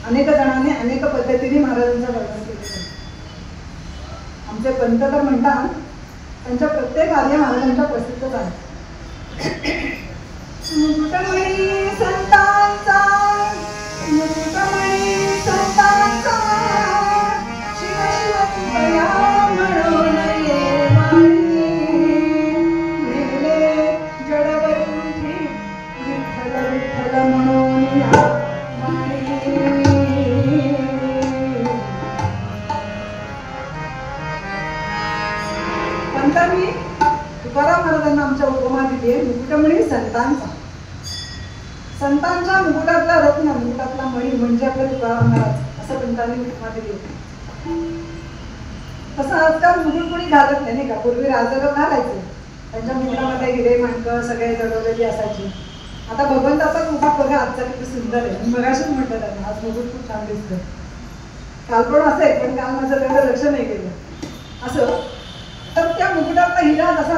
अनेक जणांनी अनेक पद्धतीने महाराजांचं वर्णन केलं. आमचे पंत तर म्हणतात त्यांच्या प्रत्येक कार्य महाराजांच्या प्रसिद्धच आहे. मुकुटमणी संतांचा, मुकुटमणी संतांचा, शिव शिव तुझ्या म्हणून ये वाणी, नेले जडवरुंठी विठ्ठल विठ्ठल म्हणून या पंतांनी तुकाराम महाराजांना आमच्या उपमा दिली आहे. मुकुटमणी संतांचा, संतांच्या मुकुटातला रत्न, मुकुटातला मणी म्हणजे आपलं तुकाराम महाराज असं पंतांनी उपमा दिली होती. तसं आजकाल मुकुट कोणी घालत नाही का. पूर्वी राजग घालायचे, त्यांच्या मुकुटामध्ये हिरे माणकं सगळे जडवलेली असायची. आता भगवंताचा मुकुट बघा आजचा किती सुंदर आहे. मगाशीच म्हटलं त्यांना आज मुकुट खूप छान दिसतं. काल पण असेल पण काल माझं तेवढं लक्ष नाही केलं असं. तर त्या मुकुटातला हिरा जसा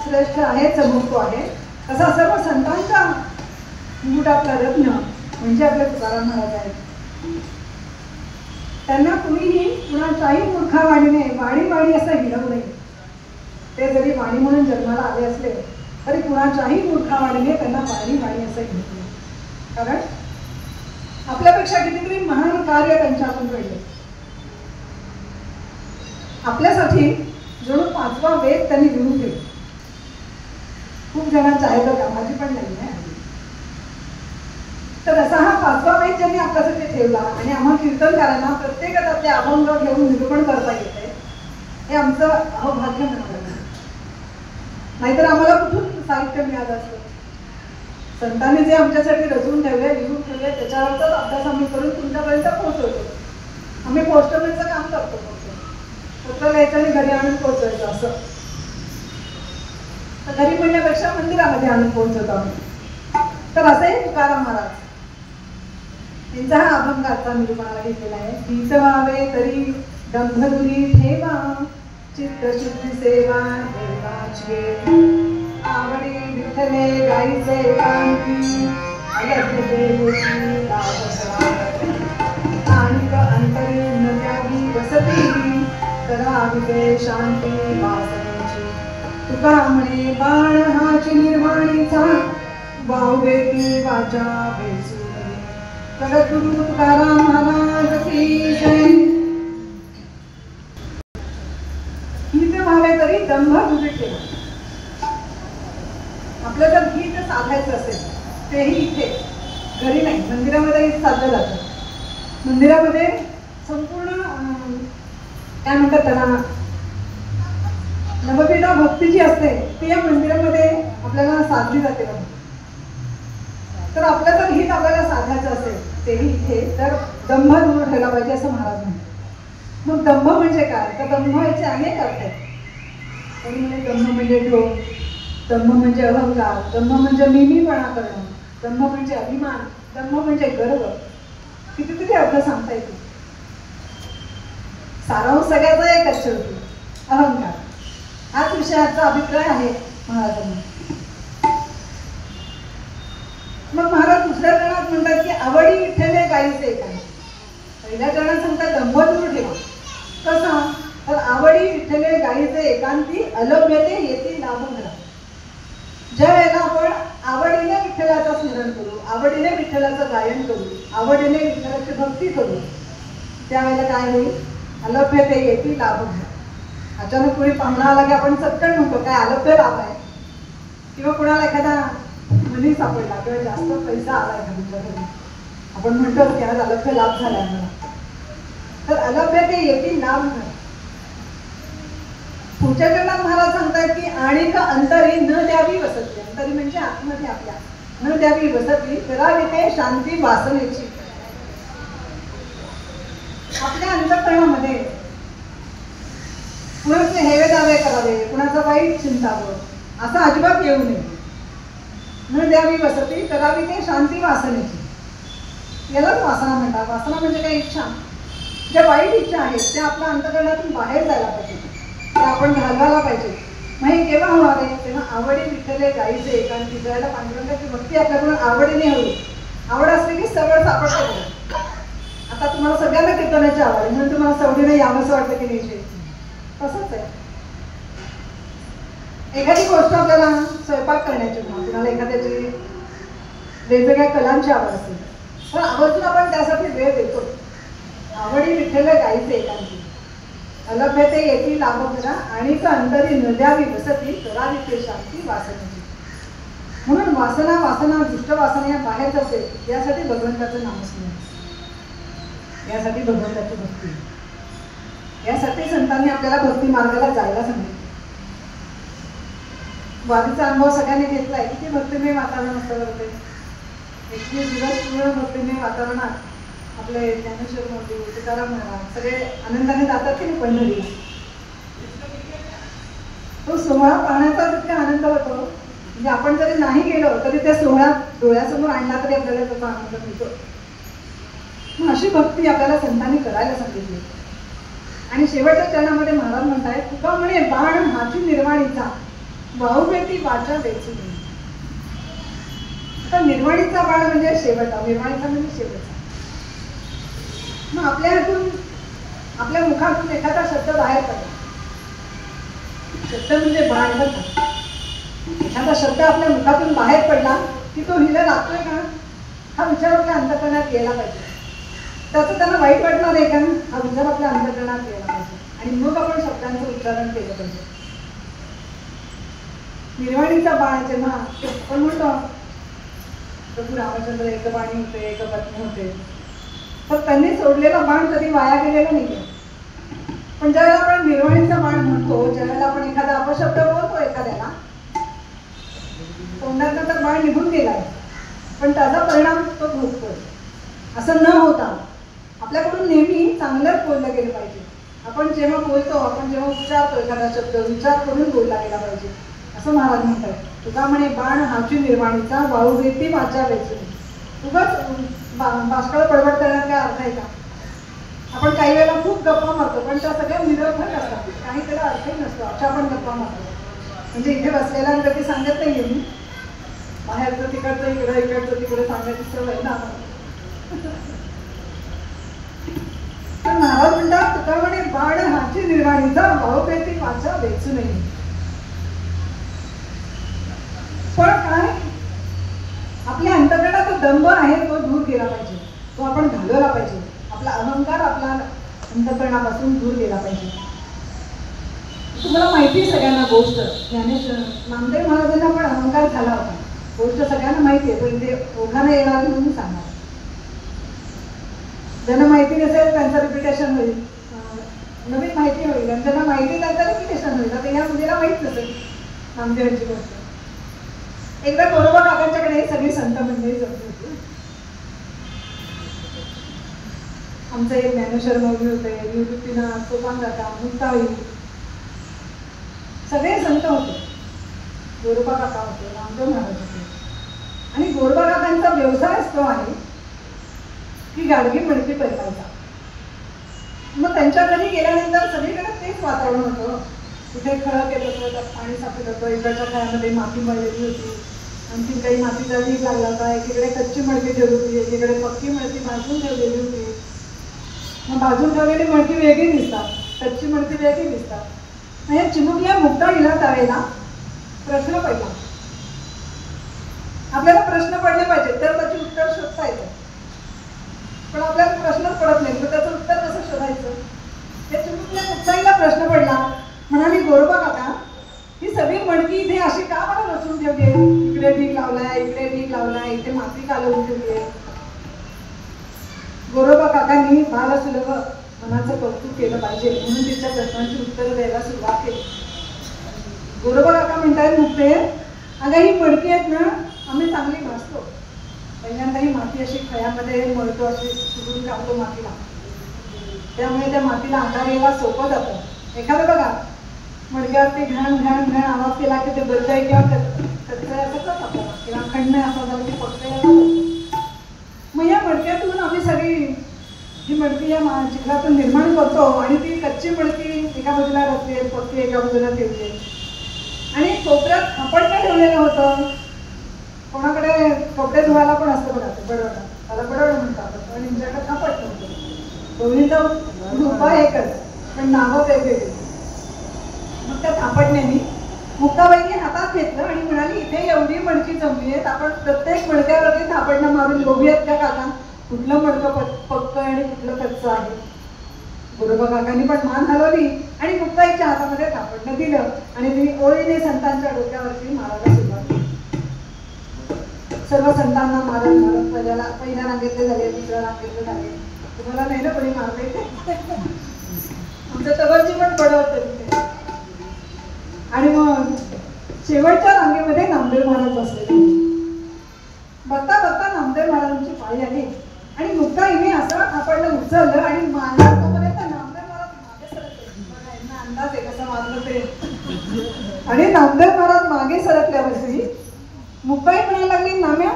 श्रेष्ठ आहे, चमकतो आहे, तसा सर्व संतांच्या मुकुटातला रत्न म्हणजे आपले तुकाराम महाराज आहेत. त्यांना कुणीही कुणाच्याही मूर्खावाणीने वाणी वाणी असं हिरवू नये. ते जरी वाणी म्हणून जन्माला आले असले तरी कुणाच्याही मूर्खावाणीने त्यांना वाणी वाणी असं घेतलं. कारण आपल्यापेक्षा कितीतरी महान कार्य त्यांच्या हातून घडले. आपल्यासाठी जणू 5वा वेद त्यांनी लिहून ठेवला. खूप जणांचा आहे बघा, माझी पण नाही आहे. तर असा हा 5वा वेद ज्यांनी आपल्यासाठी ठेवला आणि आम्हा कीर्तनकारांना प्रत्येकात आपले अभंग घेऊन निरूपण करता येते, हे आमचं अहोभाग्य म्हणावं. नाहीतर आम्हाला कुठून साहित्य मिळालं असतं. संतांनी जे आमच्यासाठी रचून ठेवले, लिहून ठेवले, त्याच्यावरच अभ्यास आम्ही करून तुमच्यापर्यंत पोहोचवतो. आम्ही पोस्टमॅनचं काम करतो. पत्र लिहायचं आणि घरी आणून पोहोचवायचं असं. तर घरी म्हणण्यापेक्षा मंदिरामध्ये आणून पोहोचवतो आम्ही. तर असे तुकाराम महाराज त्यांचा हा अभंग आता निरूपणाला घेतलेला आहे. गीत व्हावे तरी दंभदुरी ठेवा, चित्त शुद्धी सेवा देवाची, आवडी विठ्ठले गाईचे कांती, आणिक अंतरी नद्यावी वसती, करावी ते शांती वासनेची. तुका म्हणे बाण हाची निर्वाणीचा, वाहुवेती वाचा भेसू नये. जगद्गुरु तुकाराम महाराज की जय. गीत व्हावे तरी दंभ दुरी ठेवा. आपलं जर गीत साधायचं असेल तेही इथे, घरी नाही, मंदिरामध्ये साधलं जातं. मंदिरामध्ये संपूर्ण काय म्हणतात त्याला, नवविधा भक्ती जी असते ती या मंदिरामध्ये आपल्याला साधली जाते. तर आपलं जर गीत आपल्याला साधायचं असेल तेही इथे, तर दंभ दूर ठेवला पाहिजे असं महाराज म्हणतात. मग दंभ म्हणजे काय, तर दंभ याचे अनेक अर्थ आहेत. कोणी म्हणजे दंभ म्हणजे ढोंग, दंभ म्हणजे अहंकार, दंभ म्हणजे मिमीपणा करणं, दंभ म्हणजे अभिमान, दंभ म्हणजे गर्व. कितीतरी अर्थ सांगता येतील. सारांश सगळ्याचा एकच शेवटी अहंकार. हाच विषयाचा अभिप्राय आहे महाराजांना. मग महाराज दुसऱ्या चरणात म्हणतात की आवडी विठ्ठले गाईचे काय. पहिल्या चरणात सांगतात दंभ दूर ठेवा. कसा, तर आवडी विठ्ठले गाईचे एकांती, अलभ्यते येती लाभ घरा. ज्या वेळेला आपण आवडीने विठ्ठलाचं स्मरण करू, आवडीने विठ्ठलाचं गायन करू, आवडीने विठ्ठलाची भक्ती करू, त्यावेळेला काय होईल, अलभ्यते येती लाभ घरा. अचानक कोणी पाहुणा आला की आपण चटकन म्हणतो काय अलभ्य लाभ आहे, किंवा कुणाला एखादा मुली सापडला किंवा जास्त पैसा आला एखाद्या घरी, आपण म्हणतो की आज अलभ्य लाभ झालाय मला. तर अलभ्यते येती लाभ घरा. पुढच्या चरणात महाराज सांगतात की आणि का अंतरी न द्यावी वसती. अंतरी म्हणजे आतमध्ये आपल्या न द्यावी वसती, करावी ते शांती वासनेची. आपल्या अंतःकरणामध्ये कुणाचे हेवे दावे करावे, कुणाचं वाईट चिंतावं असं अजिबात येऊ नये. न द्यावी वसती, करावी ते शांती वासनेची. यालाच वासना म्हणतात. वासना म्हणजे काही इच्छा, ज्या वाईट इच्छा आहेत त्या आपल्या अंतःकरणातून बाहेर जायला पाहिजे, ते आपण घालवायला पाहिजे. मग हे केव्हा होणार आहे, तेव्हा आवडी विठ्ठले गाईचे एकांती. जायला पांडुरंगाची भक्ती आपल्याकडून आवडीने हवी. आवड असली की सगळं सापडतं. आता तुम्हाला सगळ्यांना कीर्तनाची आवड आहे म्हणून तुम्हाला सवडीने यावंसं वाटतं की नाही, तसंच आहे. एखादी गोष्ट आपल्याला स्वयंपाक करण्याची, तुम्हाला एखाद्याची वेगवेगळ्या कलांची आवड असेल तर आवर्जून आपण त्यासाठी वेळ देतो. आवडी विठ्ठले गाईचे एकांती, अलभ्यते येती लाभ घरा, आणि अंतरी न द्यावी वसती, करावी ते शांती वासनेची. म्हणून वासना वासना दुष्ट वासना या बाहेरच असेल यासाठी भगवंताचं नामस्मरण, यासाठी भगवंताची भक्ती, यासाठी संतांनी आपल्याला भक्ती मार्गाला जायला सांगितलं. वारीचा अनुभव सगळ्यांनी घेतलाय. किती भक्तिमय वातावरण असतं करते. 21 दिवस पूर्ण भक्तिमय वातावरणात आपले ज्ञानेश्वर मोदी, तुकाराम महाराज सगळे आनंदाने जातात की नाही पंढरीला. तो सोहळा पाहण्याचा जितका आनंद होतो, म्हणजे आपण जरी नाही गेलो तरी त्या सोहळा डोळ्यासमोर आणला तरी आपल्याला त्याचा आनंद मिळतो. मग अशी भक्ती आपल्याला संतांनी करायला सांगितली. आणि शेवटच्या चरणामध्ये महाराज म्हणतायत, तुका म्हणे बाण हाची निर्वाणीचा, वाहुवेती वाचा वेचू नये. आता निर्वाणीचा बाण म्हणजे शेवटचा, निर्वाणीचा म्हणजे शेवटचा. मग आपल्या हातून, आपल्या मुखातून एखादा शब्द बाहेर पडला शब्द म्हणजे बाण बरं का. एखादा शब्द आपल्या मुखातून बाहेर पडला की तो हिला लागतोय का हा विचार आपल्या अंतःकरणात यायला पाहिजे. त्याचं त्यांना वाईट वाटणार आहे का हा विचार आपल्या अंतःकरणात यायला पाहिजे आणि मग आपण शब्दांचं उच्चारण केलं पाहिजे. निर्वाणीचा बाण जेव्हा आपण म्हणतो प्रभू रामचंद्र एक बाणी होते एक पत्नी होते, तर त्यांनी सोडलेला बाण कधी वाया गेलेला नाहीये. पण ज्यावेळेला आपण निर्वाणीचा बाण म्हणतो, ज्यावेळेला आपण एखादा अपशब्द बोलतो एखाद्याला, तोंडातला तर बाण निघून गेलाय पण त्याचा परिणाम तो भोगतोय. असं न होता आपल्याकडून नेहमी चांगलंच बोललं गेलं पाहिजे. आपण जेव्हा बोलतो, आपण जेव्हा उच्चारतो एखादा शब्द विचार करून बोलला गेला पाहिजे असं महाराज म्हणतात. तुका म्हणे बाण हाची निर्वाणीचा वाळू वेती वाचा वेचून. उगाच बाष्कळ बडबड करण्यात काय अर्थ आहे का. आपण काही वेळेला खूप गप्पा मारतो पण त्या सगळ्या निरर्थक असतात, काही त्याला अर्थही नसतो अशा आपण गप्पा मारतो. म्हणजे इथे बसलेल्यांपैकी सांगत नाहीये मी, बाहेरचं तिकडचं इकडं इकडचं तिकडे सांगायची सवय ना. तर महाराज म्हणतात तुका म्हणे बाण हाची निर्वाणीचा भावपेती वाचा वेचू नये. पण काय आपल्या अंतःकरणात तो दंभ आहे तो दूर केला पाहिजे, तो आपण घालवला पाहिजे. आपला अहंकार आपल्या अंतःकरणापासून दूर गेला पाहिजे. तुम्हाला माहिती आहे सगळ्यांना गोष्ट, ज्ञानेश्वर नामदेव महाराजांना पण अहंकार झाला होता. गोष्ट सगळ्यांना माहिती आहे पण ते ओघाने येणार म्हणून सांगा. ज्यांना माहिती नसेल त्यांचं रिपिटेशन होईल, नवीन माहिती होईल आणि ज्यांना माहिती त्यांचं रिपिटेशन होईल. आता या मुलीला माहीत नसेल नामदेवांची गोष्ट. एकदा गोरोबा काकांच्याकडे सगळी संत मंडळी जमली होती. आमचं एक ज्ञानेश्वर मौली होते, निवृत्तीनाथ, सोपानदाता, मुक्ताई, सगळे संत होते. गोरोबा काका होते, नामदेव महाराज होते. आणि गोरोबा काकांचा व्यवसाय तो आहे की गाडगी मडकी पैसायचा. मग त्यांच्या घरी गेल्यानंतर सगळीकडे तेच वातावरण होतं. कुठे खळक येत होतं, त्यात पाणी साचत होतं, इकडच्या खळ्यामध्ये माती मळलेली होती, आणखी काही मातीचा ढीग लागला होता, एकीकडे कच्ची मडकी ठेवली होती, एकीकडे पक्की मडकी भाजून ठेवलेली होती. मग भाजून ठेवलेली मडकी वेगळी दिसतात, कच्ची मडकी वेगळी दिसतात. म्हणजे चिमुकल्या मुक्ताईला त्यावेळेला प्रश्न पडला. आपल्याला प्रश्न पडले पाहिजे तर त्याची उत्तर शोधता येतं, पण आपल्याला प्रश्नच पडत नाही तर त्याचं उत्तर कसं शोधायचं. त्या चिमुकल्या मुक्ताईला प्रश्न पडला. म्हणाली गोरोबा काका ही सगळी मडकी इथे अशी का मला रचून ठेवली आहे, इकडे ढीग लावलाय, इकडे ढीग लावलाय, इथे माती कालवून ठेवली आहे. गोरोबा काकांनी बालसुलभ मनाचं कौतुक केलं पाहिजे म्हणून तिच्या प्रश्नांची उत्तरं द्यायला सुरुवात केली. गोरोबा काका म्हणतात मुक्ते अगं ही मडकी आहेत ना आम्ही चांगली भाजतो. पहिल्यांदा ही माती अशी खळ्यामध्ये मळतो, अशी सुडून काढतो मातीला, त्यामुळे त्या मातीला आकार यायला सोपं जातं. एखादं बघा मडक्यावरती घाण घाण घाण आवाज केला की ते बदलाय किंवा कचरा असं करत आपल्याला किंवा खंड असा झाला की पकडलेला जातो. मग या मडक्यातून आम्ही सगळी ही मडकी या चिखलातून निर्माण करतो आणि ती कच्ची मडकी एका बाजूला रचली, पक्की एका बाजूला ठेवली आणि कोपऱ्यात खापडणं ठेवलेलं होतं. कोणाकडे कपडे धुवायला पण असतं बघा ते बडवणं, त्याला बडवणं म्हणतात आणि तुमच्याकडे खापट नव्हतं. दोन्हीचा उपाय एकच पण नावं वेगवेगळी. मग त्या थापटण्याने मुक्ताबाईंनी हातात घेतलं आणि म्हणाली इथे एवढी मडकी जमली आहेत, आपण प्रत्येक मडक्यावरती थापटणं मारून बघूयात का काका कुठलं मडकं पक्क आणि कुठलं कच्चं आहे. गोरोबा काकांनी पण मान हलवली आणि मुक्ताईच्या हातामध्ये थापटणं दिलं आणि तिने ओळीने संतांच्या डोक्यावरती मारायला सुरुवात केली. सर्व संतांना मारत मारत पहिल्या रांगेतले झाले, दुसऱ्या रांगेतले झाले. तुम्हाला नाही ना कोणी मारता येते, आमचं तवरची पण पडवत तिथे. आणि मग शेवटच्या रांगेमध्ये नामदेव महाराज बसले. बघता बघता नामदेव महाराजांची पाळी आली आणि मुक्ताईने असं आपण उचललं आणि मारला तोपर्यंत नामदेव महाराज मागे सरकले. बघा यांना अंदाज आहे कसं मारलं ते. आणि नामदेव महाराज मागे सरकल्यावरती मुक्ताई म्हणायला लागली नाम्या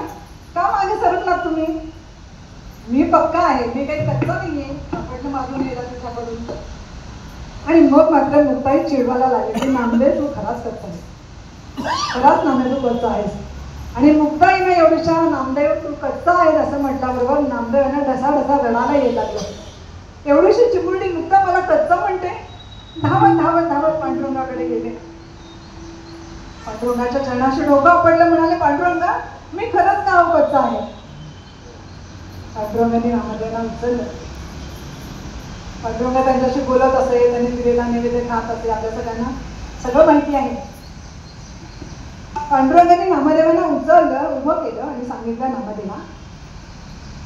का मागे सरकलात तुम्ही, मी पक्का आहे, मी काही कच्चा नाहीये, आपण मागून येला तुझ्याकडून. आणि मग मात्र मुक्ताई चिडवायला लागली की नामदेव तू खराच कच्चा आहेस, खराच नामदेव तू कच्चा आहेस. आणि मुक्ताईने एवढ्याशा नामदेव तू कच्चा आहेस असं म्हटल्याबरोबर नामदेवांना ढसा ढसा रडायला येत लागलं. एवढीशी चिमुरडी मुक्ता मला कच्चा म्हणते. धावत धावत धावत पांडुरंगाकडे गेले पांडुरंगाच्या चरणाशी डोकं आपडलं, म्हणाले पांडुरंगा मी खरंच नावकच्चा आहे. पांडुरंगाने नामदेवांना उचललं. पांडुरंग त्यांच्याशी बोलत असे, त्यांनी दिलेला नैवेद्य खात असे, आपल्या सगळ्यांना सगळं माहिती आहे. पांडुरंगाने नामदेवांना उचललं, उभं केलं आणि सांगितलं नामदेवा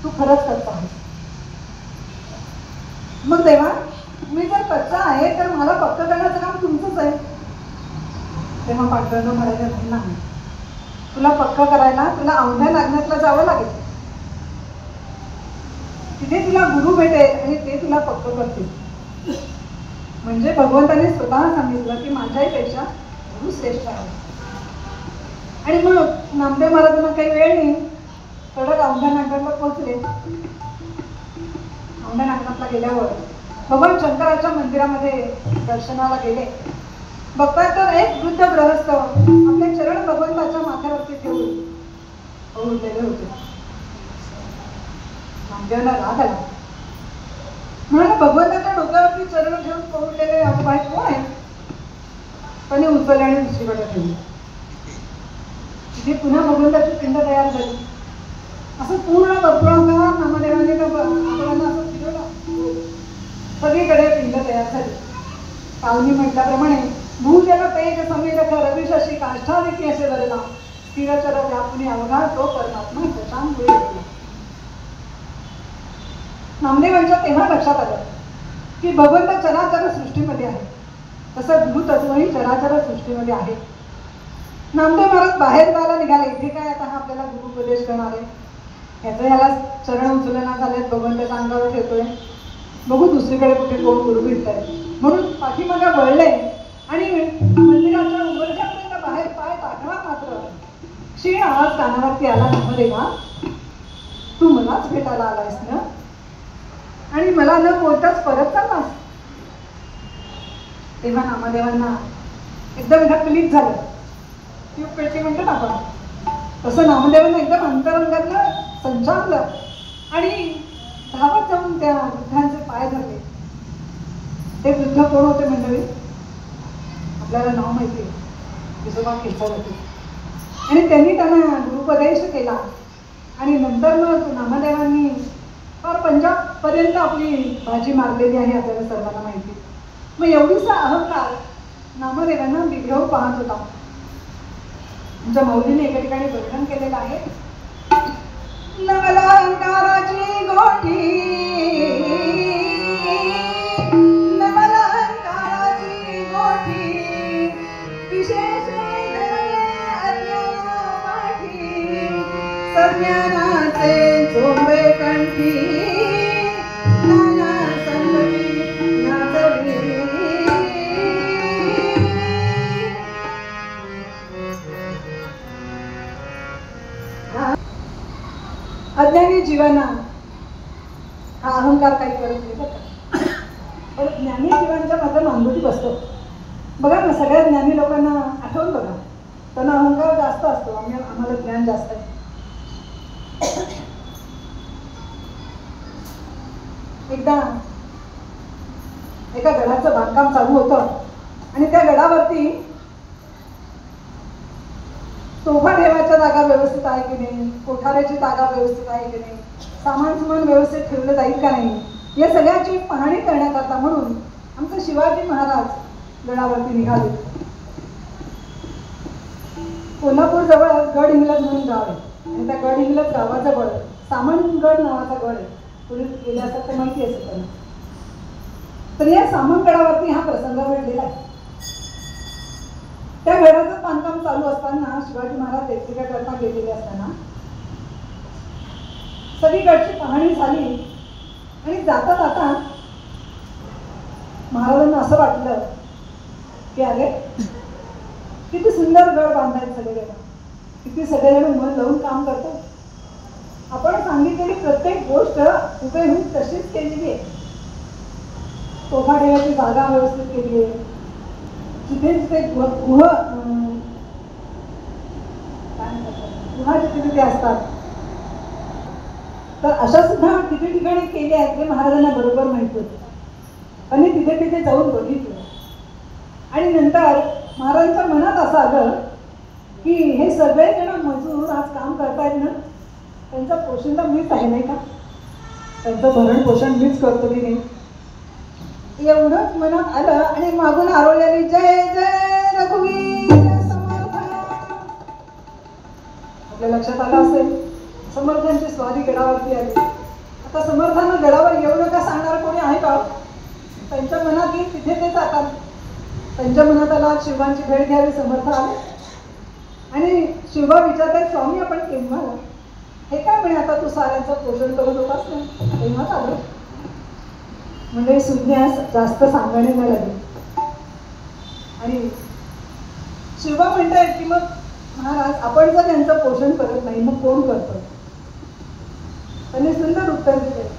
तू खरंच कच्चा आहेस. मग देवा मी जर कच्चा आहे तर मला पक्क करण्याचं काम तुमचंच आहे. तेव्हा पांडुरंग म्हणाले नाही, तुला पक्क करायला तुला औंढ्या नागनाथला जावं लागेल. तिथे तुला गुरु भेटेल आणि ते तुला पक्क करतील. म्हणजे भगवंताने स्वतः सांगितलं की माझ्याहीपेक्षा गुरु श्रेष्ठ आहे. आणि मग नामदेव महाराजांना काही वेळ नाही, कडक औंढ्या नागनाथला पोहोचले. औंढ्या नागनाथला गेल्यावर भगवान शंकराच्या मंदिरामध्ये दर्शनाला गेले. बघताय तर एक वृद्ध गृहस्थ आपले चरण भगवंताच्या माथ्यावरती ठेवून उठलेले होते. नामदेवांना राग आला, म्हणाले भगवंताच्या डोक्यावरती चरण ठेवून पडलेले आजोबाई कोण आहे? त्याने उचलले आणि दुसरीकडे ठेवले. तिथे पुन्हा भगवंताची पिंड तयार झाली. असं पूर्ण वर्तुळाकार नामदेवाने आपल्याला असं फिरवलं, सगळीकडे पिंड तयार झाली. कावनी म्हटल्याप्रमाणे भूजल तेज समीरख रविशशी काष्ठादिती असे वरला स्थिरचर व्यापुनी अवघा तो परमात्मा प्रशांत होईल. नामदेवांच्या तेव्हा लक्षात आलं की भगवंत चराचर सृष्टीमध्ये आहे, तसं गुरुतत्वही चराचर सृष्टीमध्ये आहे. नामदेव महाराज बाहेर जायला निघाले. इथे काय आता हा आपल्याला गुरुपदेश करणार आहे, ह्याचं ह्याला चरण उचलना झालेत, भगवंताच्या अंगावर ठेवतोय, बघू दुसरीकडे कुठे कोण गुरु भेटत आहे. म्हणून पाठीमागे वळले आणि मंदिराच्या उघडच्यापर्यंत बाहेर पाय टाकला. मात्र क्षीण आवाज कानावरती आला, नामदेवा तू मलाच भेटायला आलायस ना, आणि मला न बोलताच परत चाललास. तेव्हा नामदेवांना एकदम क्लिक झालं, ट्यूब पेटी म्हणतो ना आपण, तसं नामदेवांना एकदम अंतरंगातलं संचारलं आणि धावत जाऊन त्या वृद्धांचे पाय धरले. ते वृद्ध कोण होते मंडळी? आपल्याला नाव माहिती आहे, विसोबा केसर होते. आणि त्यांनी त्यांना गुरुपदेश केला. आणि नंतर मग नामदेवांनी फार पंजाब पर्यंत आपली भाजी मारलेली आहे, आपल्याला सर्वांना माहिती. मग एवढीसा अहंकार नामदेवांना बिघडवू पाहत होता. तुमच्या मौलीने एका ठिकाणी वर्णन केलेलं आहे, नवला अंकाराची गोठी, नवला अंकाराची गोठी, विशेष पाठी, सज्ञानाचे झोंबे कंठी, नाना संगती नाचवी. अज्ञानी जीवांना हा अहंकार काही करत नाही बघा, पण ज्ञानी जीवांच्या मात्र मानगुटी बसतो. बघा ना, सगळ्या ज्ञानी लोकांना आठवून बघा, त्यांना अहंकार जास्त असतो, आम्हाला ज्ञान जास्त आहे. एकदा एका गडाचं बांधकाम चालू होतं आणि त्या गडावरती तोफा ठेवायच्या जागा व्यवस्थित आहे की नाही, कोठाऱ्याची जागा व्यवस्थित आहे की नाही, सामान व्यवस्थित ठेवलं जाईल का नाही, या सगळ्याची पाहणी करण्याकरता म्हणून आमचे शिवाजी महाराज गडावरती निघाले. कोल्हापूर जवळ गड इंग्लज म्हणून गाव आहे आणि त्या गड इंग्लज गावाजवळ सामनगड नावाचा गड आहे. पुढे गेले असतात तर माहिती असेल त्यांना. तर या सामनगडावरती हा प्रसंग घडलेला आहे. त्या गडाचं बांधकाम चालू असताना शिवाजी महाराज देखरेखीकरता गेलेले असताना सगळी गडची पाहणी झाली आणि जाता जाता महाराजांना असं वाटलं की अरे किती सुंदर गड बांधायचे सगळेजण, किती सगळेजण मन लावून काम करतो. आपण सांगितलेली प्रत्येक गोष्ट हुबेहूब तशीच केलेली आहे. तोफा ठेवायची जागा व्यवस्थित केली आहे, जिथे जिथे गुहा जिथे तिथे असतात तर अशा सुद्धा किती ठिकाणी केले आहेत ते महाराजांना बरोबर माहित होते. आणि तिथे तिथे जाऊन बघितलं आणि नंतर महाराजांच्या मनात असं आलं की हे सगळेजण मजूर आज काम करतायत ना, त्यांचा पोषणला मीच आहे नाही का, त्यांचं भरण पोषण मीच करतो की नाही, एवढंच मनात आलं आणि मागून आरोळ्याने जय जय रघुवीर समर्थ. आपल्या लक्षात आलं असेल समर्थांची स्वारी गडावरती आली. आता समर्थांना गडावर येऊ नका सांगणार कोणी आहे का? त्यांच्या मनात येईल तिथे ते जातात. त्यांच्या मनात आला शिवांची भेट घ्यावी, समर्थ आले आणि शिवा विचारतात स्वामी आपण केव्हा आला? हे काय म्हणे आता तू साऱ्यांचं पोषण करत होतास ना, तेव्हाच आलो. म्हणजे सुज्ञास जास्त सांगणे न लागेल. आणि शिवा म्हणतायत की मग महाराज आपण जर त्यांचं पोषण करत नाही मग कोण करतं? त्यांनी सुंदर उत्तर दिले.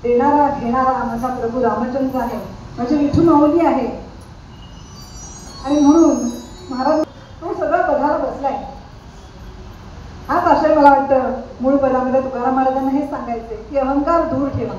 देणारा घेणारा माझा प्रभू रामचंद्र आहे, माझी विठू माऊली आहे. आणि म्हणून महाराज तो सगळं बघायला बसलाय. हाच आशय मला वाटतं मूळ पदामध्ये तुकाराम महाराजांना हेच सांगायचे की अहंकार दूर ठेवा.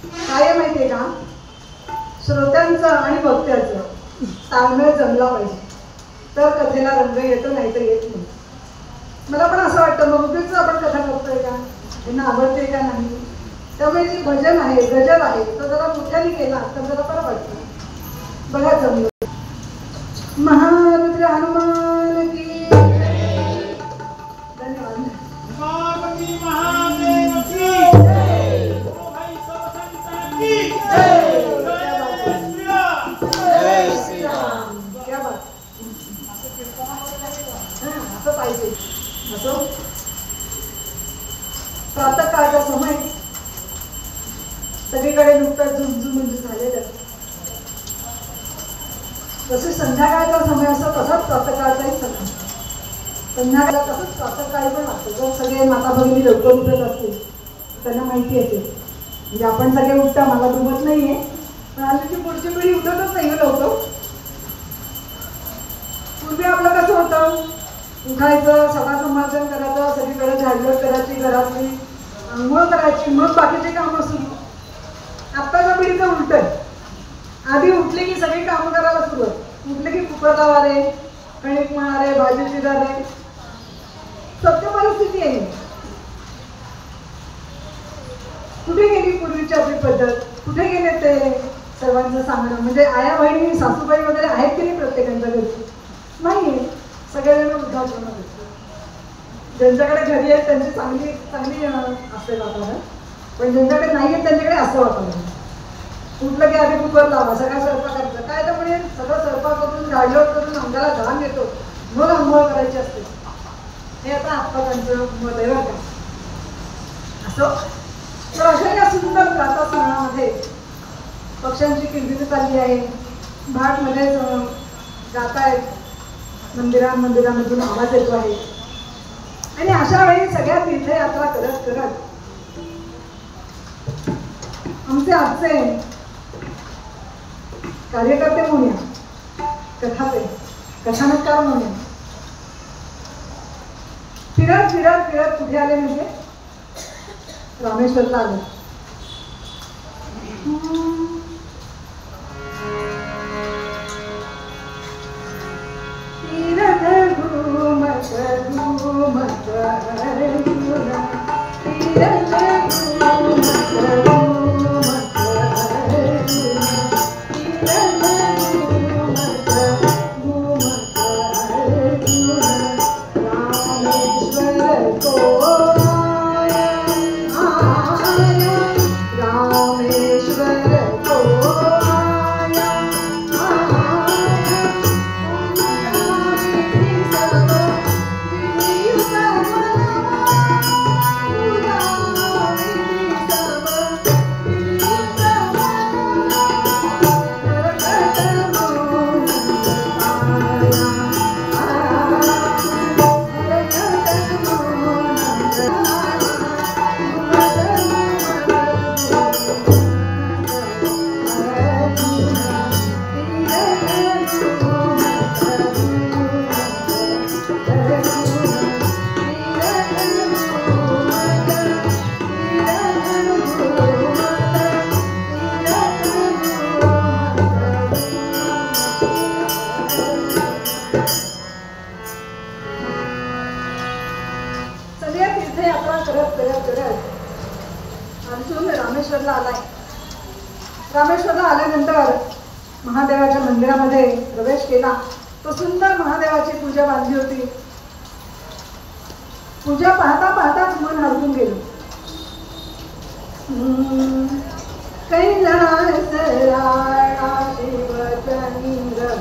काय आहे माहितीये का, श्रोत्यांचं आणि वक्त्याचं ताळमेळ जमला पाहिजे तर कथेला रंग येतो, नाही तर येत नाही. मला पण असं वाटतं मग उगीच आपण कथा करतोय का, त्यांना आवडते का नाही. त्यामुळे जी भजन आहे, गजल आहे, तो जरा मोठ्याने केला तर जरा बरं वाटतं. बघा जमलं. महारुद्र हनुमान की धन्यवाद. उमापती महादेव की जय. भाई सब संतान की जय. जय श्री राम. क्या बात. असं पाहिजे. असं प्रातःकाळचा समय सगळीकडे नुकताच झुंजू झालेलं. जसे संध्याकाळचा समय असतो तसाच प्रातःकाळचाही समय. संध्याकाळला तसंच प्रातःकाळी पण वाटतं. जर सगळे माता भगिनी लवकर उठत असतील त्यांना माहिती असेल. म्हणजे आपण सगळे उठता, मला दुमत नाहीये, पण आजची पुढची पिढी उठतच नाही लवकर. पूर्वी आपलं कसं होतं, उठायचं, सगळं संभाषण करायचं, सगळीकडे झाडझूड करायची, घरातली आंघोळ करायची, मग बाकीचे कामं सुरू. आत्ताच्या पिढीचं उलट आहे. आधी उठले की सगळी कामं करायला सुरुवात. उठले की कुकर लावारे, कणिक मळारे, भाजी चिरारे. सत्य परिस्थिती आहे. कुठे गेली पूर्वीची आपली पद्धत, कुठे गेले ते सर्वांचं सांगणं. म्हणजे आया बहिणी सासूबाई वगैरे आहेत की नाही प्रत्येकांच्या घरी, नाहीये. सगळेजण वृद्धाश्रमात असतात. ज्यांच्याकडे घरी आहेत त्यांची चांगली चांगली असते वातावरण, पण ज्यांच्याकडे नाही आहेत त्यांच्याकडे असं वातावरण. उठलं की आधी कुकर लावा, सगळा स्वयंपाक करायचा. काय त्यामुळे सगळं स्वयंपाक करून झाडलोट करून अंगाला घाम येतो, मग आंघोळ करायची असते. हे आता आत्ताचं मत आहे बरं का. असं तर अशा या सुंदर प्रातः सणामध्ये पक्ष्यांची किलबिली चालली आहे. भाटमध्ये गातायत, मंदिरामधून आवाज येतो आहे. आणि अशा वेळी सगळ्या तीर्थयात्रा करत करत आमचे आजचे कार्यकर्ते म्हणूया, कथानककार म्हणूया, फिरत फिरत फिरत कुठे आले म्हणजे रामेश्वरला आले. रामेश्वरला आलाय. रामेश्वरला आल्यानंतर महादेवाच्या मंदिरामध्ये प्रवेश केला. तो सुंदर महादेवाची पूजा बांधली होती. पूजा पाहता पाहताच मन हरवून गेलं. कैलास राळा शिवचंद्र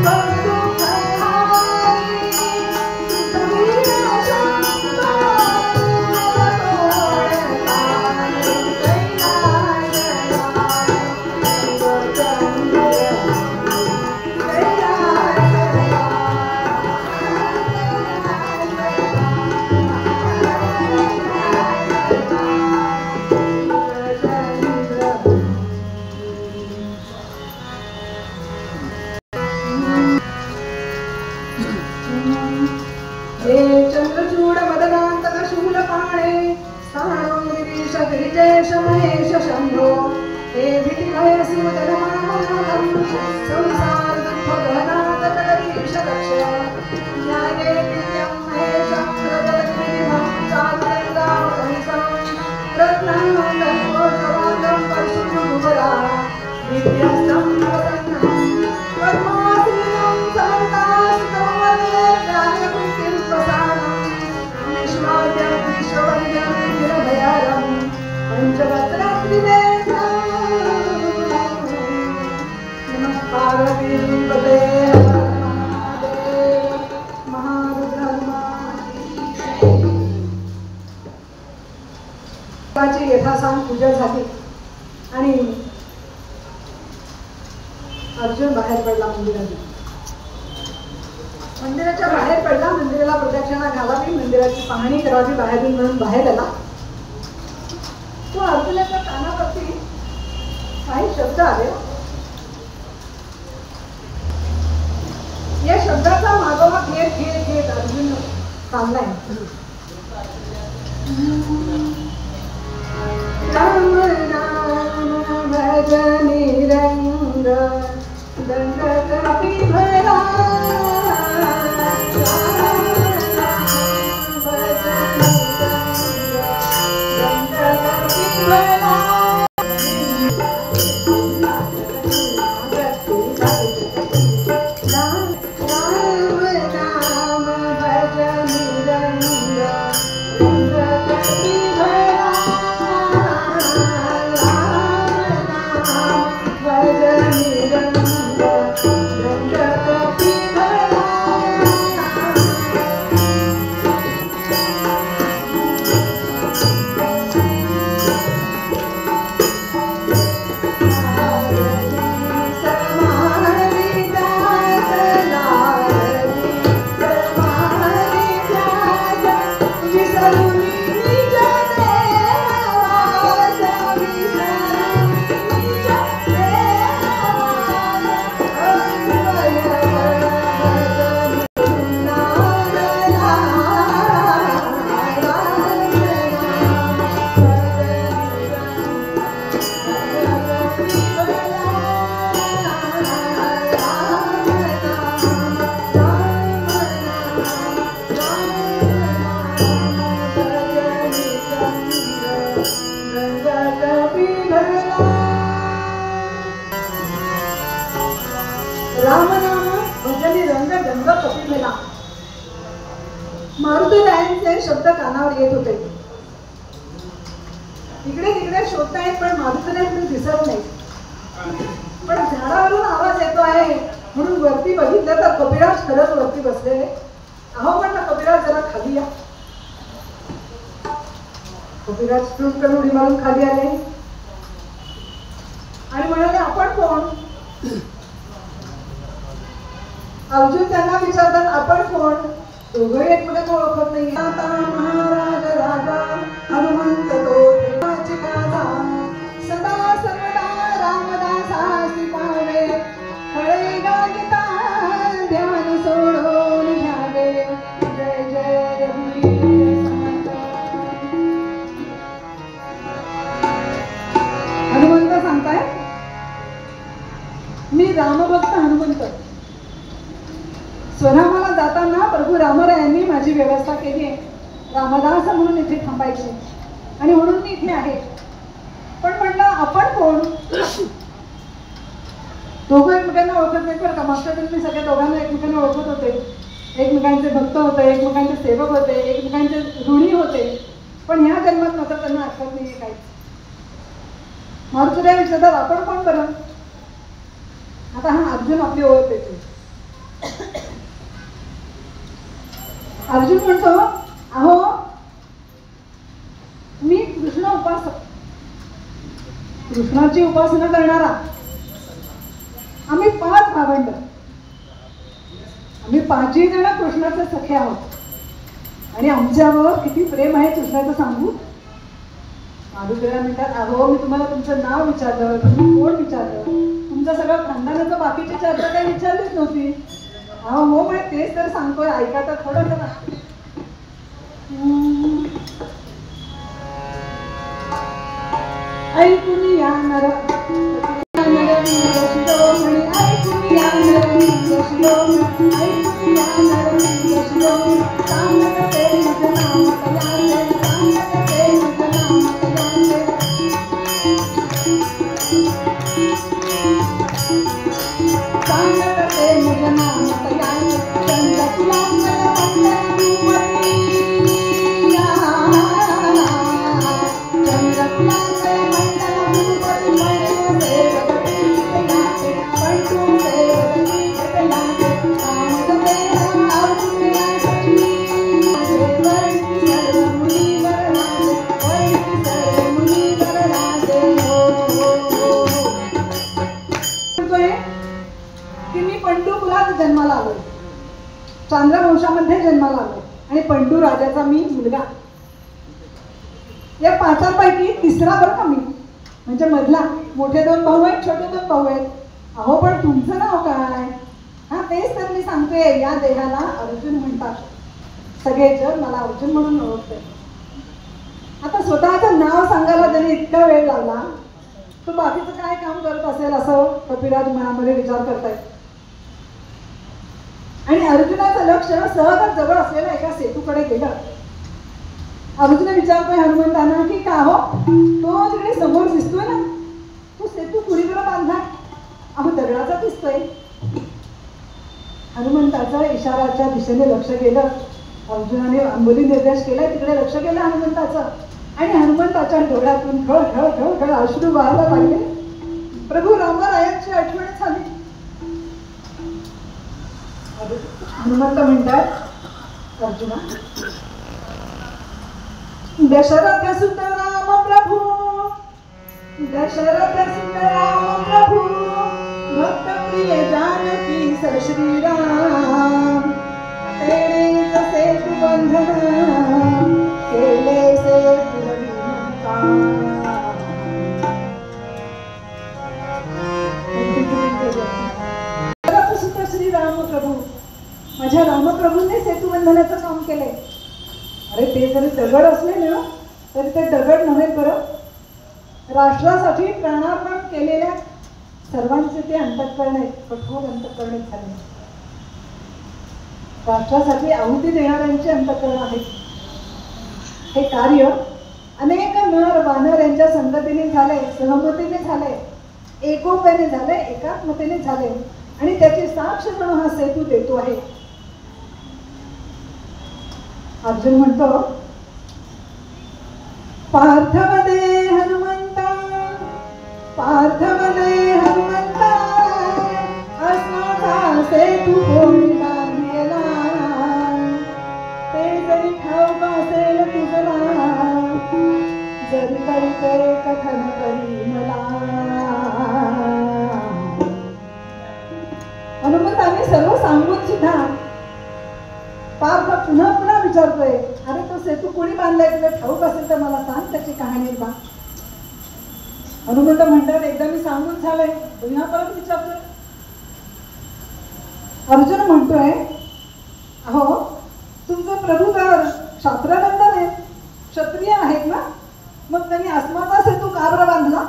Bye. श्रीजय महेश शंभो हे भीतिभय सुदरमानम संसार दुःख गहनात कलरीश रक्ष न्याये दिव्यं महेशं प्रदत्तिमं चारुगंगावहंसं रत्नानन्दोत्तमाङ्गं परशुभुवरा दिव्यस्तं प्रसन्नं पद्मासनं समन्तासितं वन्दे ज्ञानकृतिं प्रसादं विश्वाद्यं विश्ववन्द्यं निरभयारं पञ्चवक्त्रात्रिनेत्रं नमः पार्वतीपते यथासांग पूजा झाली आणि अर्जुन बाहेर पडला मंदिराच्या बाहेर पडला. मंदिराला प्रदक्षिणा घालावी, मंदिराची पाहणी करावी बाहेरून म्हणून बाहेर आला. तो अर्जुनाच्या कानावरती काही शब्द आले. या शब्दाचा मागोवा घेत घेत घेत अर्जुन चाललाय. राम नाम भज निरंग दंड कपि भरा मारुतीरायांचे शब्द कानावर येत होते. इकडे तिकडे शोधतायत पण मारुतीराय दिसत नाही. पण झाडावरून आवाज येतो आहे म्हणून वरती बघितलं तर कपिराज खरंच वरती बसलेले. अहो म्हणलं कपिराज जरा खाली या. कपिराज फ्रूट करून उडी मारून खाली आले आणि म्हणाले आपण कोण. अर्जुन त्यांना विचारतात आपण कोण. दोघे एकमेकांना ओळखत नाही. आता महाराज राजा हनुमंत तो देवाची गाथा सदा सर्वदा रामदासासी पावे फळे गागिता ध्यान सोडून घ्यावे. जय जय रघुवीर समर्थ. हनुमंत सांगताय मी रामभक्त हनुमंत. स्वरामाला जाताना प्रभू रामरायांनी माझी व्यवस्था केली आहे. रामदास म्हणून इथे थांबायचे आणि म्हणून मी इथे आहे. पण म्हणलं आपण कोण. दोघं एकमेकांना ओळखत नाही बरं का. मागच्या तरी सगळ्या दोघांना एकमेकांना ओळखत होते. एकमेकांचे भक्त होते, एकमेकांचे सेवक होते, एकमेकांचे ऋणी होते. पण ह्या जन्मात मात्र त्यांना आठवत नाही काहीच. मारुतीराय विचारतात आपण कोण बरं. आता हा अर्जुन आपली ओळख देतो. अर्जुन म्हणतो अहो मी कृष्ण उपासक. कृष्णाची उपासना करणारा. आम्ही 5 भावंड. आम्ही 5ही जण कृष्णाचे सखे आहोत आणि आमच्यावर किती प्रेम आहे कृष्णाचं सांगू. मारुतीराय म्हणतात अहो मी तुम्हाला तुमचं नाव विचारलं, तुम्ही कोण विचारलं, तुमचं सगळं खानदानाचं बाकीची चर्चा काही विचारलीच नव्हती. अहो हो म्हणे तेच तर सांगतोय ऐका तर थोडं ना. ऐकून या नर शिरोमणी ऐकून या नर शिरोमणी ऐकून या नर शिरोमणी सांगते निज नाम तयाचे सांगते निज नाम तयाचे सांगते निज नाम तयाचे चंद्र तुलांगल वंदन चंद्र तुलांगल जन्माला आलोय, चांद्रवंशामध्ये जन्माला आलोय आणि पंडू राजाचा मी मुलगा. या पाचांपैकी तिसरा बरं का मी, म्हणजे मधला. मोठे 2 भाऊ आहेत, छोटे 2 भाऊ आहेत. अहो पण तुमचं नाव काय? हा तेच तर मी सांगतोय, या देहाला अर्जुन म्हणतात. सगळे जण मला अर्जुन म्हणून ओळखते. आता स्वतःचं नाव सांगायला त्यांनी इतका वेळ लागला, तो बाकीचं काय काम करत असेल असं कपिराज मनामध्ये विचार करतायत. आणि अर्जुनाचं लक्ष सहजच जवळ असलेल्या एका सेतूकडे गेलं. अर्जुन विचारतोय हनुमंतांना की का हो, तो तिकडे समोर दिसतोय ना, तो सेतू कुणीकडे बांधला? अहो दगडाचा दिसतोय. हनुमंताचा इशाराच्या दिशेने लक्ष गेलं. अर्जुनाने अंबोली निर्देश केलाय तिकडे लक्ष गेलं हनुमंताचं. आणि हनुमंताच्या डोळ्यातून खळ खळ खळ खळ अश्रू वाहायला लागले. प्रभू रामरायांची आठवण झाली. हनुमंत म्हणतात अर्जुना, दशरथ सुत राम प्रभू दशरथ सुत राम प्रभू भक्त प्रिय जानकी श्रीराम तेणे जसे तू बंधन केले से दशरथ सुत श्रीराम प्रभू, माझ्या रामप्रभूंनी सेतुबंधनाचं काम केलंय. अरे ते जरी दगड असले ना तरी ते दगड नव्हे बरं, राष्ट्रासाठी प्राणार्पण केलेल्या सर्वांचे ते अंतःकरण आहेत, कठोर अंतःकरण झाले. राष्ट्रासाठी आहुती देणाऱ्यांचे अंतःकरण आहेत. हे कार्य अनेक नर वानर यांच्या संगतीने झाले, सहमतीने झाले, एकोप्याने झाले, एकात्मतेने झाले. आणि त्याची साक्ष म्हणून हा सेतू देतो आहे. अर्जुन म्हणतो, पार्थवदे हनुमंता पार्थवदे हनुमंता अस्माचा सेतू कोणी बांधिला, ते जरी ठाऊक असेल तुझला, जरी तरी ते कथन करी मला. हनुमंताने सर्व सांगून सुद्धा पार्थ पुन्हा पुन्हा विचारतोय, अरे तो सेतू कोणी बांधलाय, तुला ठाऊक असेल तर मला सांग, त्याची कहाणी बा. हनुमंत म्हणतात, एकदा मी सांगून झालंय, पुन्हा परत विचारतोय. अर्जुन म्हणतोय, अहो तुमचे प्रभू तर क्षात्रनंदन आहेत, क्षत्रिय आहेत ना, मग त्यांनी अस्माचा सेतू का बरं बांधला?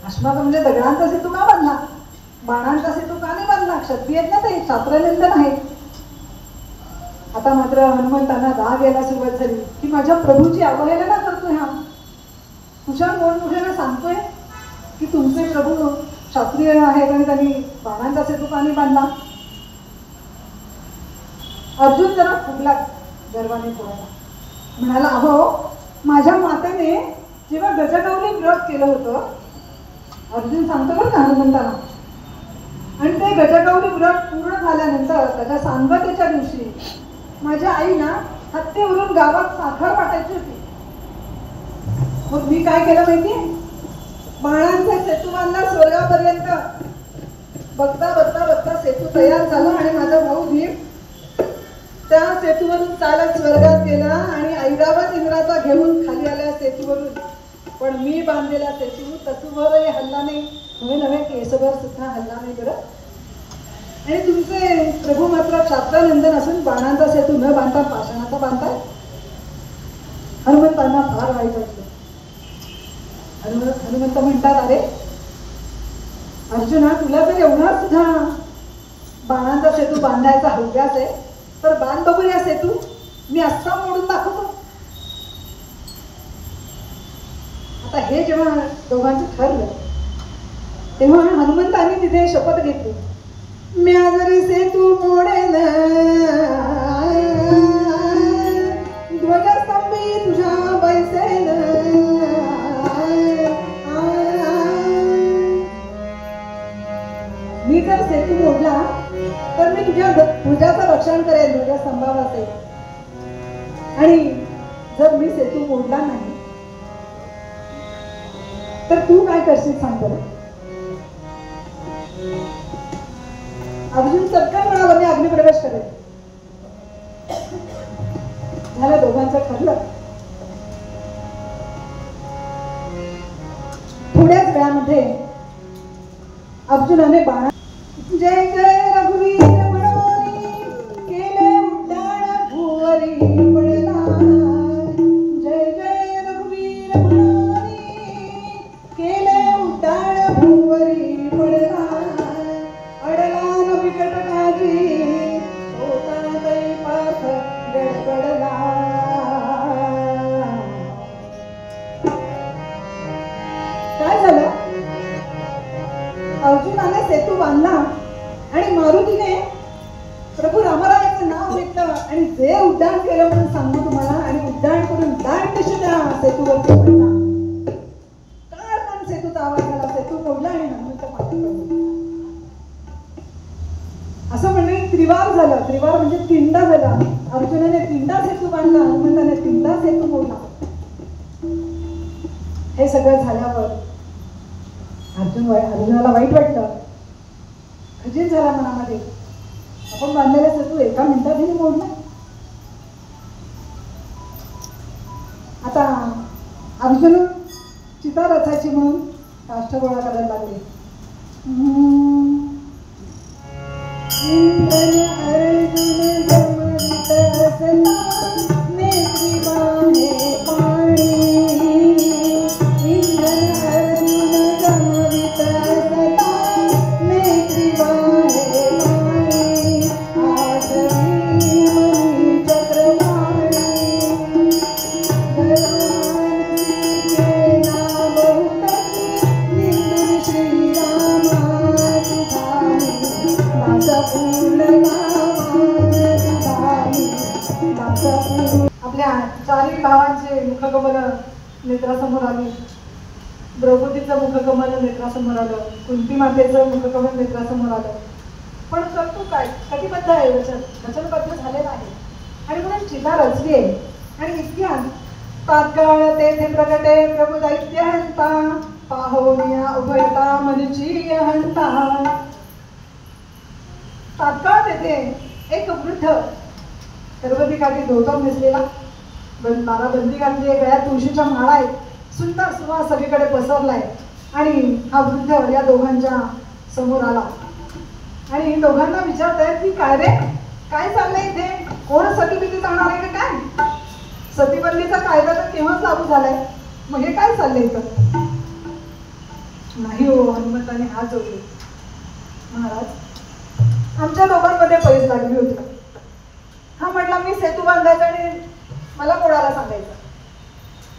अस्माचा म्हणजे दगडांचा सेतू का बांधला? बाणांचा सेतू का नाही बांधला? क्षत्रिय आहेत ना ते, क्षात्रनंदन आहेत. आता मात्र हनुमंतांना राग यायला सुरुवात झाली की माझ्या प्रभूची अवहेलना करतोय हा. तुझ्या मोठमोठ्याला सांगतोय की तुमचे प्रभू क्षत्रिय आहेत आणि त्यांनी बाणांचा सेतू का नाही बांधला. अर्जुन जरा फुगला गर्वाने थोडासा, म्हणाला, अहो माझ्या मातेने जेव्हा गजगौरी व्रत केलं होतं, अर्जुन सांगतो बरं का हनुमंतांना, आणि ते गजगौरी व्रत पूर्ण झाल्यानंतर त्याच्या सांगतेच्या दिवशी माझ्या आईना हत्तीवरून गावात साखर वाटायची होती. मग मी काय केलं माहितीये, बाणांचे सेतू बांधला स्वर्गापर्यंत. बघता बघता बघता सेतू तयार झाला आणि माझा भाऊ भीम त्या सेतूवरून चालत स्वर्गात गेला आणि ऐरावत इंद्राचा घेऊन खाली आल्या सेतूवरून. पण मी बांधलेला सेतू तसूभरही हल्ला नाही, नव्हे केसभर सुद्धा हल्ला नाही बरं. आणि तुमचे प्रभू मात्र क्षात्रनंदन असून बाणांचा सेतू न बांधता पाषाणाचा बांधताय. हनुमंतांना फार वाईट वाटलं. हनुमंत म्हणतात, अरे अर्जुना, तुला जर एवढा सुद्धा बाणांचा सेतू बांधायचा हव्यास आहे तर बांध बघूया सेतू, मी असा मोडून दाखवतो. आता हे जेव्हा दोघांचं ठरलं तेव्हा हनुमंतांनी तिथे शपथ घेतली, म्या जरी सेतू मोडेन ध्वजस्तंभी तुझ्या बैसेन. मी जर सेतू मोडला तर मी तुझ्या ध्वजाचं रक्षण करेन, ध्वजस्तंभावाचे. आणि जर मी सेतू मोडला नाही तर तू काय करशील सांग बरं. अर्जुन चटकन म्हणाला, मी अग्निप्रवेश करेन. झालं, दोघांचं ठरलं. थोड्याच वेळामध्ये अर्जुनाने बाणा जय जय रघुवीर म्हणून केले उड्डाण भुवरी पडला. जय जय रघुवीर म्हणून केले उड्डाण भुवरी पडला. अडला न बिकट काजी होता तै पार्थ गडबडला. काय झालं, अर्जुनाने सेतू बांधला आणि मारुतीने प्रभू रामरायाचं नाव घेतलं आणि जे उड्डाण केलं म्हणून सांगू तुम्हाला. आणि उड्डाण करून दाट दिशेला सेतूवरती पडला. काळकण सेतूचा आवाज झाला, सेतू मोडला आणि हनुमंत मागे पडले. असं म्हणजे त्रिवार झालं. त्रिवार म्हणजे तीनदा झाला. अर्जुनाने तीनदा सेतू बांधला, हनुमंताने तीनदा सेतू मोडला. हे सगळं झाल्यावर अर्जुनाला वाईट वाटलं, खजील झाला मनामध्ये. आपण बांधलेला सेतू एका मिनिटात मोडला. आता अर्जुन चिता रचायची म्हणून काष्ठ गोळा करायला लागले. अर्जुन जमवित असला नेत्री बाहे पाणी. आपल्या चारही भावांचे मुखकमल नेत्रासमोर आली. द्रौपदीचं मुखकमल नेत्रासमोर आलं, कुंती मातेचं मुखकमल नेत्रासमोर आलं. पण करतो काय, कटिबद्ध आहे, वचनबद्ध झालेलं आहे. आणि म्हणून चिता रचली आहे. आणि इतक्यात तात्काळ तेथे प्रगटे प्रभू दैत्य हंता पाहोनिया उभयता मनची हंता. तात्काळ तेथे एक वृद्ध गर्भवती काठी धोतर नेसलेला, बाराबंदी घातली आहे, गळ्यात तुळशीच्या माळा आहेत, सुंदर सुवास सगळीकडे पसरलाय. आणि हा वृद्ध या दोघांच्या समोर आला आणि दोघांना विचारतायत की काय रे, काय चाललंय इथे, कोण सतीबिती जाणार आहे का काय? सतीबंदीचा कायदा तर केव्हाच लागू झालाय, मग हे काय चाललंय इथं? नाही हो, हनुमंताने हात जोडले. महाराज, आमच्या दोघांमध्ये पैस लागली होती. हा म्हटला मी सेतू बांधायचा आणि मला मोडायला सांगायचं,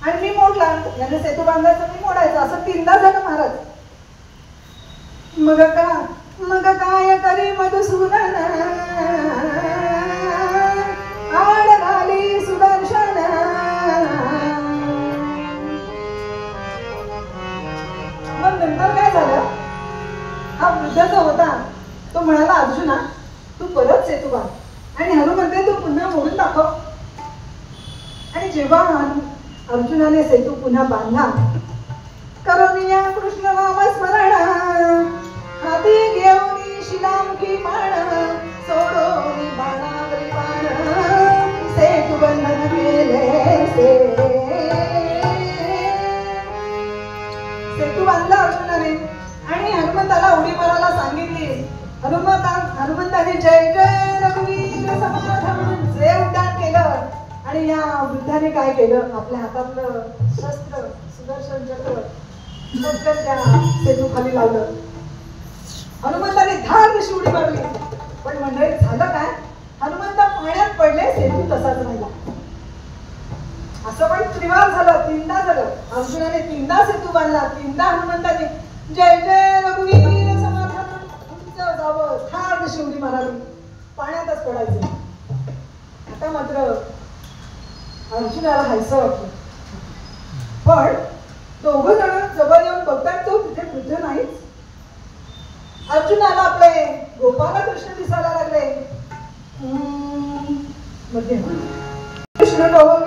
आणि मी मोडला. याने सेतू बांधायचा, मी मोडायचा, असं तीनदा झालं महाराज. मग काय करी मधुसूदन आड घाली सुदर्शन. मग नंतर काय झालं, हा वृद्ध जो होता तो म्हणाला, अर्जुना तू परत सेतू बांध आणि हनुमंते तू पुन्हा मोडून दाखव. आणि जेव्हा अर्जुनाने सेतू पुन्हा बांधला, करुनिया कृष्ण नाम स्मरण हाती घेऊन शिलामुखी बाण सोडून बाणावरी बाण सेतू बंधन केले. सेतू बांधला अर्जुनाने आणि हनुमंताला उडी मारायला सांगितली. हनुमंताने जय जय रघुवीर समर्थ म्हणून जे उड्डाण केलं. आणि या वृद्धाने काय केलं, आपल्या हातातलं शस्त्र सुदर्शन चक्र पटकन त्या सेतू खाली लावलं. हनुमंताने धाड अशी उडी मारली. पण मंडळी झालं काय? हनुमंत पाण्यात पडले, सेतू तसाच राहिला. असं पण त्रिवार झालं, तीनदा झालं. अर्जुनाने तीनदा सेतू बांधला, तीनदा हनुमंताने जय जय रघुवीर समर्थ उंच जावं, धाड अशी उडी मारावी, पाण्यातच पडायचं. आता मात्र अर्जुनाला हायचं वाटलं. पण दोघं जण जवळ येऊन बघतात, तो तिथे वृद्ध नाहीच. अर्जुनाला आपले गोपाल कृष्ण दिसायला लागले. मध्ये कृष्ण डोळ